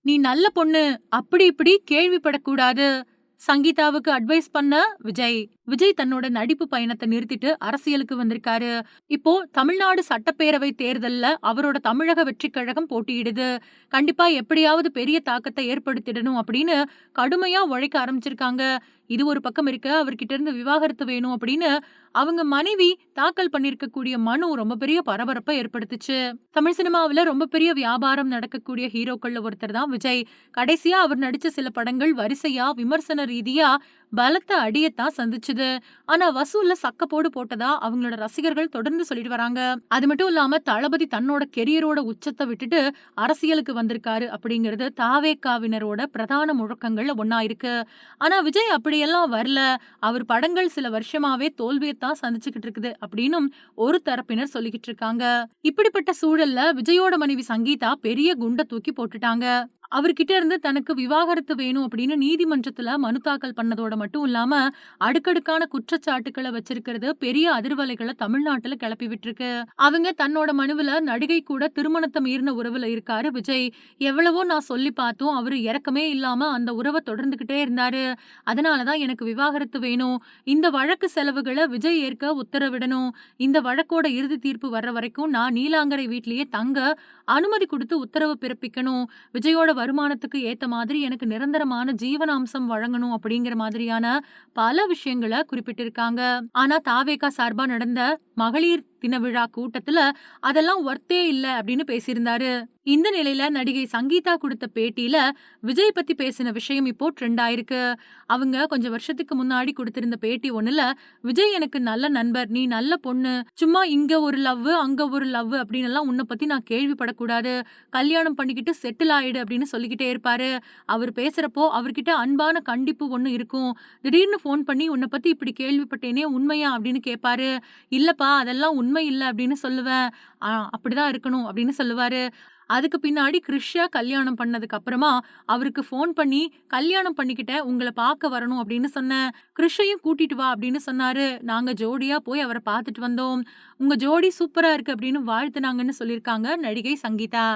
நீ நல்ல பொண்ணு அப்படி இப்படி கேள்விப்படக்கூடாது. சங்கீதாவுக்கு அட்வைஸ் பண்ண விஜய். விஜய் தன்னோட நடிப்பு பயணத்த நிறுத்திட்டு அரசியலுக்கு வந்திருக்காரு. இப்போ தமிழ்நாடு சட்டப்பேரவை தேர்தல்ல அவரோட தமிழக வெற்றிக் கழகம் போட்டியிடுது. கண்டிப்பா எப்படியாவது பெரிய தாக்கத்த ஏற்படுத்திடணும் அப்படின்னு கடுமையா உழைக்க ஆரம்பிச்சிருக்காங்க. இது ஒரு பக்கம் இருக்க, அவர்கிட்ட இருந்து விவாகரத்து வேணும் அப்படின்னு அவங்க மனைவி தாக்கல் பண்ணியிருக்கக்கூடிய மனு ரொம்ப பெரிய பரபரப்ப ஏற்படுத்துச்சு. தமிழ் சினிமாவுல ரொம்ப பெரிய வியாபாரம் நடக்கக்கூடிய ஹீரோக்கள்ல ஒருத்தர் தான் விஜய். கடைசியா அவர் நடிச்ச சில படங்கள் வரிசையா விமர்சன ரீதியா பலத்த அடியத்தான் சந்திச்சுது. ஆனா வசூல்ல சக்கப்போடு போட்டதா அவங்களோட ரசிகர்கள் தொடர்ந்து சொல்லிட்டு வராங்க. அது மட்டும் இல்லாம தளபதி தன்னோட கெரியரோட உச்சத்தை விட்டுட்டு அரசியலுக்கு வந்திருக்காரு அப்படிங்கிறது தாவேகாவினரோட பிரதான முழக்கங்கள்ல ஒண்ணா இருக்கு. ஆனா விஜய் அப்படியெல்லாம் வரல. அவர் படங்கள் சில வருஷமாவே தோல்வியத்தான் சந்திச்சுக்கிட்டு இருக்குது அப்படின்னும் ஒரு தரப்பினர் சொல்லிக்கிட்டு இருக்காங்க. இப்படிப்பட்ட சூழல்ல விஜயோட மனைவி சங்கீதா பெரிய குண்ட தூக்கி போட்டுட்டாங்க. அவர்கிட்ட இருந்து தனக்கு விவாகரத்து வேணும் அப்படின்னு நீதிமன்றத்துல மனு தாக்கல் பண்ணதோட மட்டும் இல்லாம அடுக்கடுக்கான குற்றச்சாட்டுக்களை வச்சிருக்கிறது பெரிய அதிர்வலைகளை தமிழ்நாட்டுல கிளப்பி விட்டுருக்கு. அவங்க தன்னோட மனுவுல நடிகை கூட திருமணத்தை மீறின உறவுல இருக்காரு விஜய். எவ்வளவோ நான் சொல்லி பார்த்தோம், அவரு இறக்கமே இல்லாம அந்த உறவை தொடர்ந்துகிட்டே இருந்தாரு. அதனாலதான் எனக்கு விவாகரத்து வேணும். இந்த வழக்கு செலவுகளை விஜய் ஏற்க உத்தரவிடணும். இந்த வழக்கோட இறுதி தீர்ப்பு வர்ற வரைக்கும் நான் நீலாங்கரை வீட்லயே தங்க அனுமதி கொடுத்து உத்தரவு பிறப்பிக்கணும். விஜயோட வருமானத்துக்கு ஏத்த மாதிரி எனக்கு நிரந்தரமான ஜீவனாம்சம் வழங்கணும் அப்படிங்கிற மாதிரியான பல விஷயங்களை குறிப்பிட்டிருக்காங்க. ஆனா தாவேகா சார்பா நடந்த மகளிர் தின விழா கூட்டத்துல அதெல்லாம் ஒர்த்தே இல்ல அப்படின்னு பேசியிருந்தாரு. இந்த நிலையில நடிகை சங்கீதா கொடுத்த பேட்டியில விஜய் பத்தி பேசின விஷயம் இப்போ ட்ரெண்ட் ஆயிருக்கு. அவங்க கொஞ்சம் வருஷத்துக்கு முன்னாடி கொடுத்திருந்த பேட்டி ஒண்ணுல, விஜய் எனக்கு நல்ல நண்பர், நீ நல்ல பொண்ணு, சும்மா இங்க ஒரு லவ் அங்க ஒரு லவ் அப்படின்னு எல்லாம் உன்னை பத்தி நான் கேள்விப்படக்கூடாது, கல்யாணம் பண்ணிக்கிட்டு செட்டில் ஆயிடு அப்படின்னு சொல்லிக்கிட்டே இருப்பாரு. அவர் பேசுறப்போ அவர்கிட்ட அன்பான கண்டிப்பு ஒண்ணு இருக்கும். திடீர்னு போன் பண்ணி உன்னை பத்தி இப்படி கேள்விப்பட்டேனே உண்மையா அப்படின்னு கேட்பாரு. இல்லப்பா அதெல்லாம் உண்மை இல்ல அப்படின்னு சொல்லுவேன். அப்படிதான் இருக்கணும் அப்படின்னு சொல்லுவாரு. அதுக்கு பின்னாடி கிருஷ்யா கல்யாணம் பண்ணதுக்கு அப்புறமா அவருக்கு ஃபோன் பண்ணி கல்யாணம் பண்ணிக்கிட்டேன், உங்கள பார்க்க வரணும் அப்படின்னு சொன்னேன். கிருஷ்ஷையும் கூட்டிட்டு வா அப்படின்னு சொன்னாரு. நாங்க ஜோடியா போய் அவர பார்த்துட்டு வந்தோம். உங்க ஜோடி சூப்பரா இருக்கு அப்படின்னு வாழ்த்துனாங்கன்னு சொல்லியிருக்காங்க நடிகை சங்கீதா.